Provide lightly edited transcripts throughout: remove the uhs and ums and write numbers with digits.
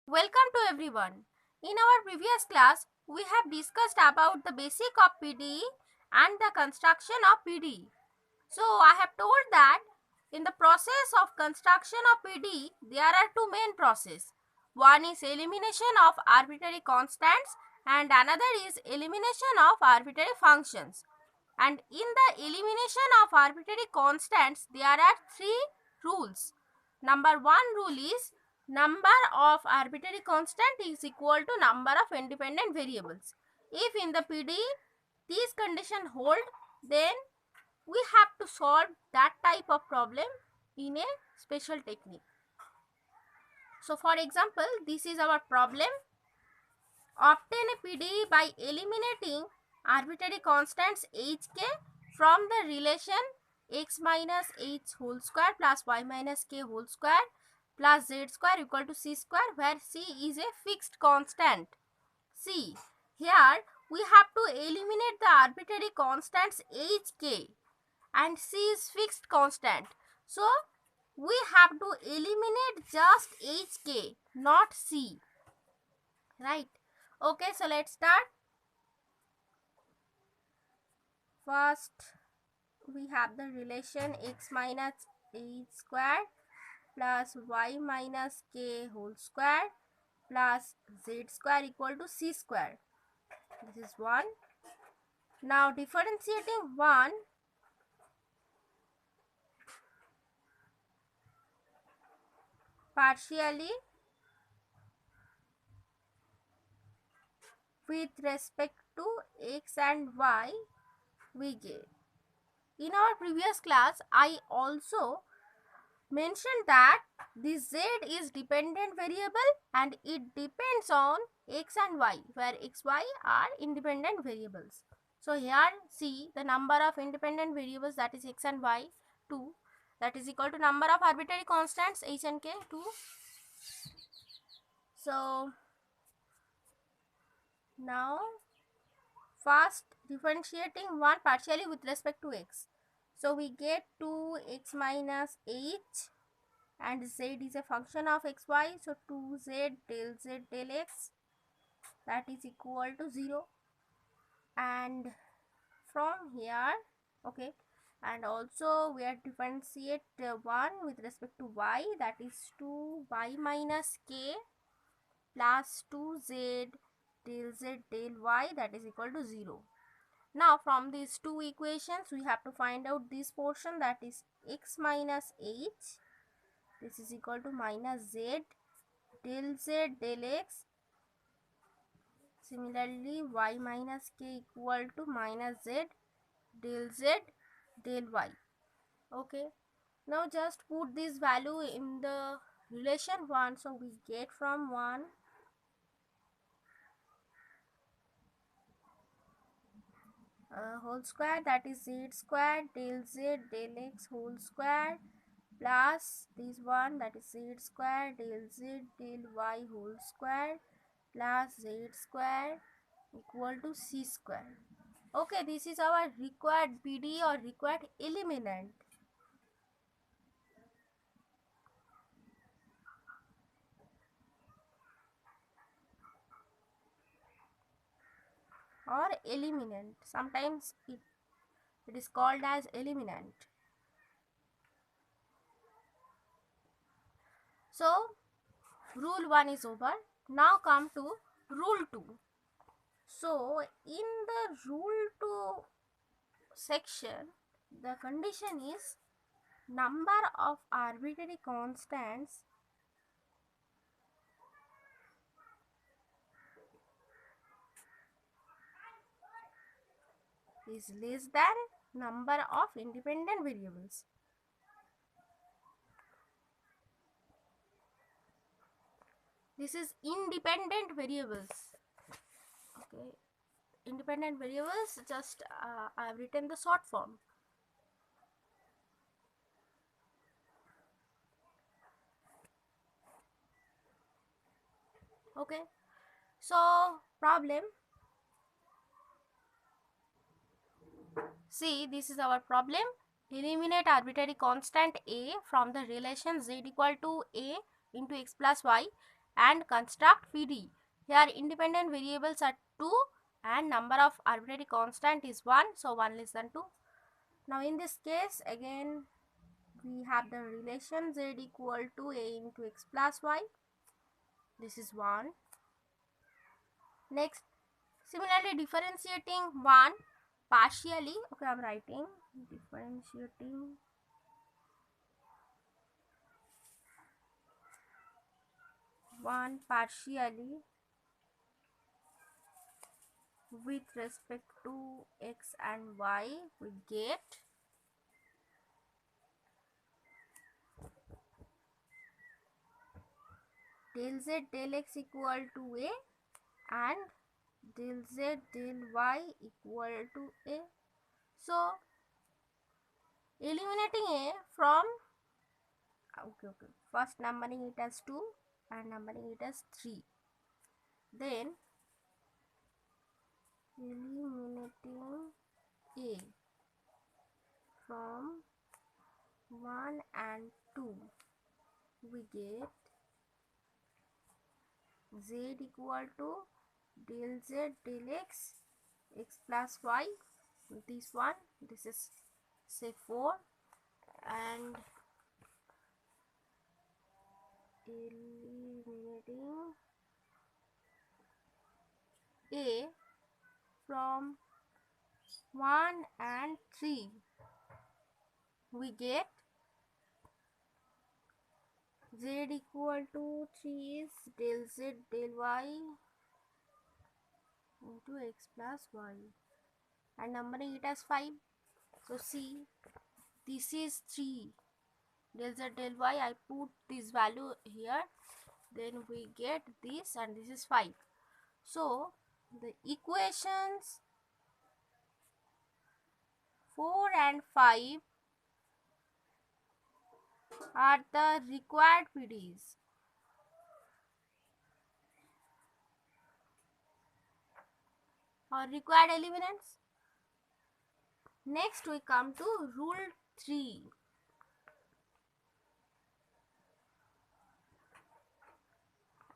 Welcome to everyone. In our previous class, we have discussed about the basic of PDE and the construction of PDE. So, I have told that in the process of construction of PDE, there are two main processes. One is elimination of arbitrary constants and another is elimination of arbitrary functions. And in the elimination of arbitrary constants, there are three rules. Number one rule is number of arbitrary constant is equal to number of independent variables. If in the PDE these conditions hold, then we have to solve that type of problem in a special technique. So for example, this is our problem. Obtain a PDE by eliminating arbitrary constants hk from the relation x minus h whole square plus y minus k whole square plus z square equal to c square, where c is a fixed constant. See, here we have to eliminate the arbitrary constants hk and c is fixed constant. So we have to eliminate just hk, not c, right? Okay, so let's start. First, we have the relation x minus h square plus y minus k whole square plus z square equal to c square. This is 1. Now differentiating 1, partially with respect to x and y, we get. In our previous class, I also mentioned that this z is dependent variable and it depends on x and y, where x, y are independent variables. So here see the number of independent variables, that is x and y, 2, that is equal to number of arbitrary constants h and k, 2. So now first differentiating 1 partially with respect to x. So we get 2x minus h and z is a function of xy, so 2z del x, that is equal to 0. And from here, okay, and also we are differentiate 1 with respect to y, that is 2y minus k plus 2z del y, that is equal to 0. Now from these two equations we have to find out this portion, that is x minus h, this is equal to minus z del x. Similarly, y minus k equal to minus z del y. Okay. Now just put this value in the relation 1. So we get from 1 whole square, that is z square del x whole square plus this one, that is z square del y whole square plus z square equal to c square. Okay, this is our required PDE or required eliminant. Or eliminant. Sometimes it is called as eliminant. So rule 1 is over. Now come to rule 2. So in the rule 2 section, the condition is number of arbitrary constants is less than number of independent variables. This is independent variables. Okay, independent variables, just I have written the short form. Okay, so problem. See, this is our problem. Eliminate arbitrary constant a from the relation z equal to a into x plus y and construct PD. Here independent variables are 2 and number of arbitrary constant is 1, so 1 less than 2. Now in this case again we have the relation z equal to a into x plus y. This is 1. Next, similarly differentiating 1 partially, okay, I am writing differentiating 1 partially with respect to x and y, we get del z del x equal to a and del z del y equal to a. So eliminating a from, okay, first numbering it as 2 and numbering it as 3, then eliminating a from 1 and 2, we get z equal to del z del x x plus y, this one, this is say 4, and eliminating a from 1 and 3, we get z equal to 3 is del z del y into x plus y and numbering it as 5. So see, this is 3 del z del y, I put this value here, then we get this and this is 5. So the equations 4 and 5 are the required PDs. Or required eliminants. Next we come to rule 3.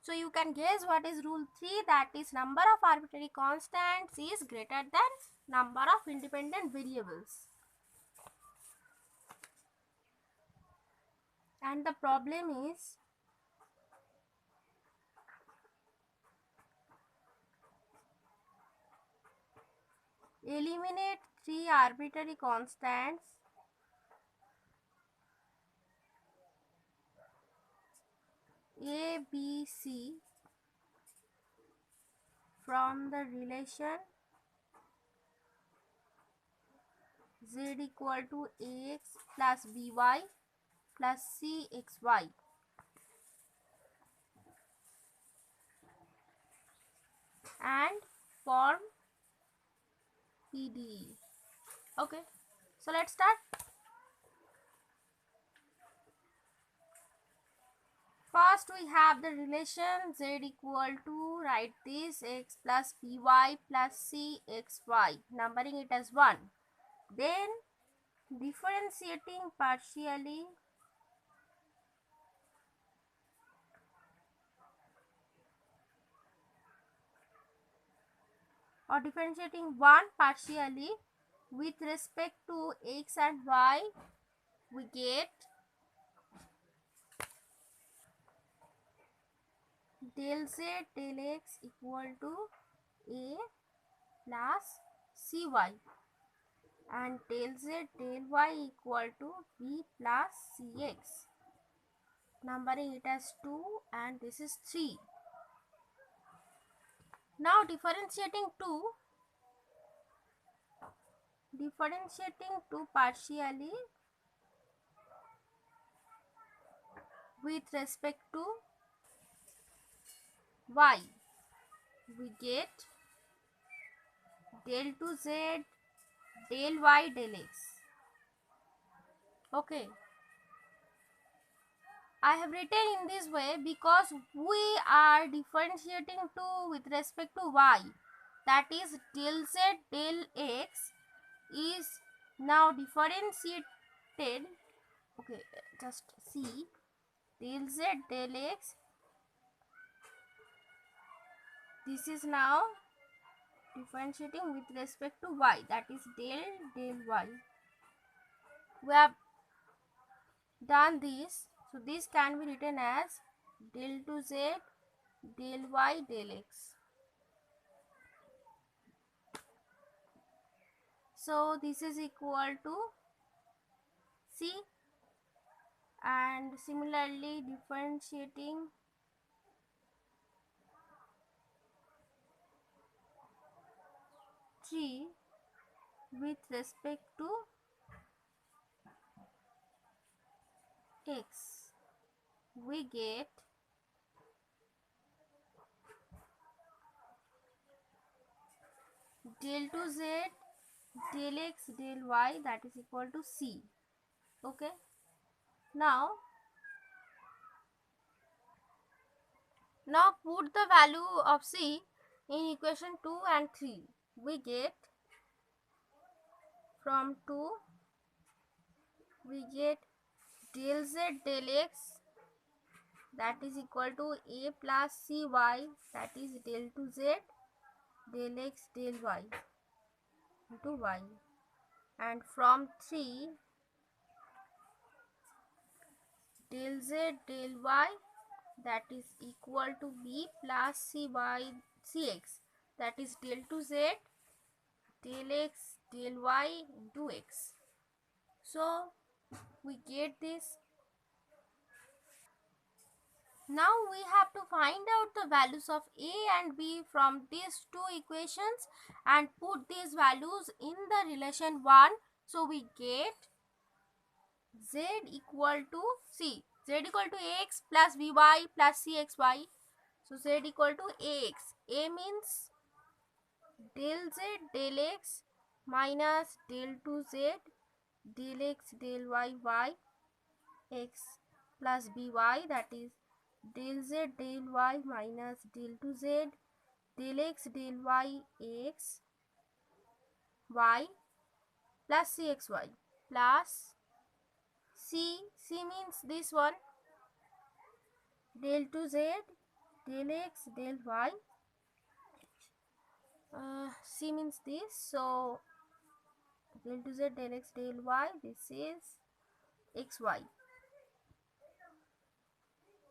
So you can guess what is rule 3, that is number of arbitrary constants is greater than number of independent variables. And the problem is eliminate 3 arbitrary constants A, B, C from the relation z equal to ax plus by plus cxy. And form PDE. Okay, so let's start. First we have the relation z equal to, write this, x plus by plus cxy, numbering it as 1. Then differentiating partially or differentiating 1 partially with respect to x and y, we get del z del x equal to a plus cy and del z del y equal to b plus cx, numbering it as 2 and this is 3. Now differentiating 2 partially with respect to y, we get del 2z del y del x. Okay, I have written in this way because we are differentiating 2 with respect to y, that is del z del x is now differentiated. Okay, just see, del z del x this is now differentiating with respect to y, that is del y. We have done this, so this can be written as del to z del y del x. So this is equal to c, and similarly differentiating three with respect to x, we get del to z del x del y, that is equal to c. Okay, now put the value of c in equation 2 and 3. We get from 2 we get del z del x, that is equal to a plus cy, that is del to z del x del y into y, and from 3 del z del y, that is equal to b plus cy cx, that is del to z del x del y into x. So we get this. Now we have to find out the values of a and b from these two equations and put these values in the relation 1. So we get z equal to z equal to ax plus by plus cxy. So z equal to ax. A means del z del x minus del to z del x del y x plus by, that is del z del y minus del to z del x del y x y plus cxy plus c means this one del to z del x del y, c means this, so del to z del x del y, this is xy.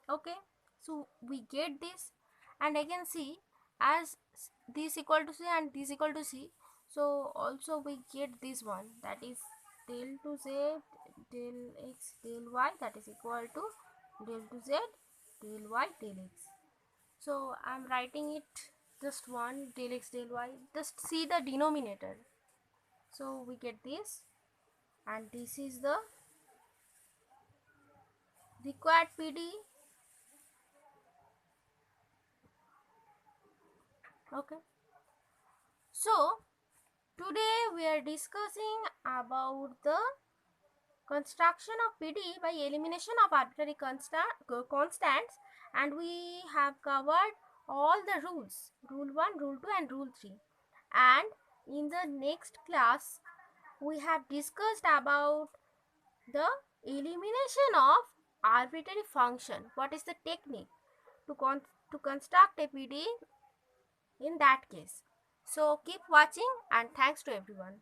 Okay, so we get this, and I can see as this equal to c and this equal to c, so also we get this one, that is del to z del x del y, that is equal to del to z del y del x. So I'm writing it just one del x del y, just see the denominator. So we get this, and this is the required PD. Okay, so today we are discussing about the construction of PD by elimination of arbitrary constants, and we have covered all the rules, rule 1, rule 2 and rule 3. And in the next class we have discussed about the elimination of arbitrary function. What is the technique to construct a PD in that case? So keep watching, and thanks to everyone.